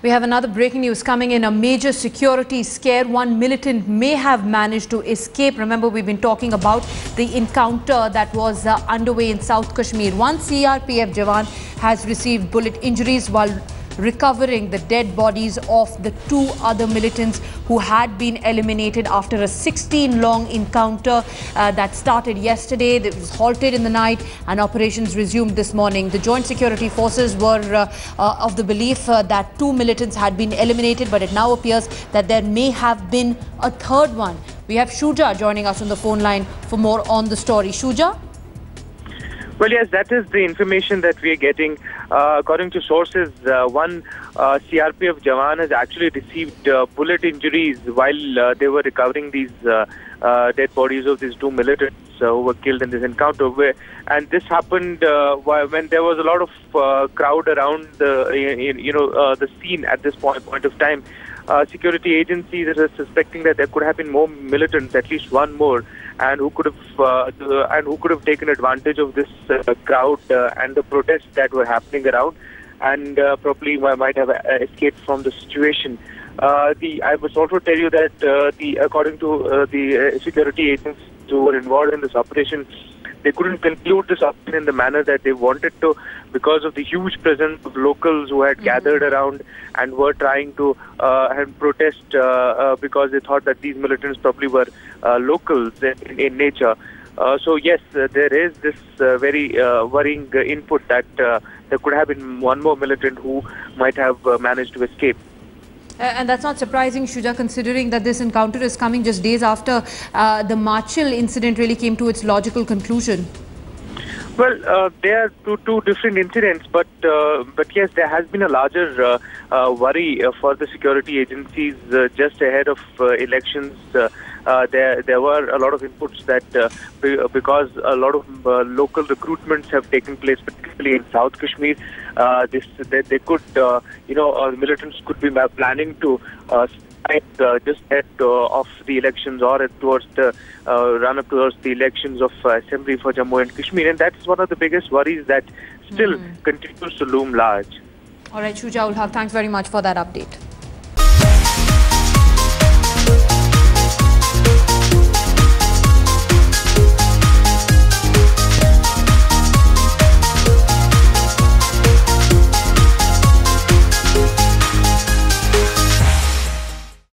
We have another breaking news coming in. A major security scare. One militant may have managed to escape. Remember, we've been talking about the encounter that was underway in South Kashmir. One CRPF Jawan has received bullet injuries while recovering the dead bodies of the two other militants who had been eliminated after a 16-long encounter that started yesterday. It was halted in the night and operations resumed this morning. The joint security forces were of the belief that two militants had been eliminated, but it now appears that there may have been a third one. We have Shuja joining us on the phone line for more on the story. Shuja? Well, yes, that is the information that we are getting. According to sources, one CRPF Jawan has actually received bullet injuries while they were recovering these dead bodies of these two militants who were killed in this encounter. And this happened when there was a lot of crowd around the scene at this point of time. Security agencies are suspecting that there could have been more militants, at least one more, and who could have taken advantage of this crowd and the protests that were happening around, and probably might have escaped from the situation. I must also tell you that according to the security agents who were involved in this operation, they couldn't conclude this operation in the manner that they wanted to because of the huge presence of locals who had gathered around and were trying to protest because they thought that these militants probably were locals in nature. So yes, there is this very worrying input that there could have been one more militant who might have managed to escape. And that's not surprising, Shuja, considering that this encounter is coming just days after the Marchil incident really came to its logical conclusion. Well, there are two different incidents, but yes, there has been a larger worry for the security agencies just ahead of elections. There were a lot of inputs that because a lot of local recruitments have taken place, particularly in South Kashmir, they could, militants could be planning to just ahead of the elections or towards the run up towards the elections of Assembly for Jammu and Kashmir, and that's one of the biggest worries that still continues to loom large. All right, Shuja Ulhaq, thanks very much for that update.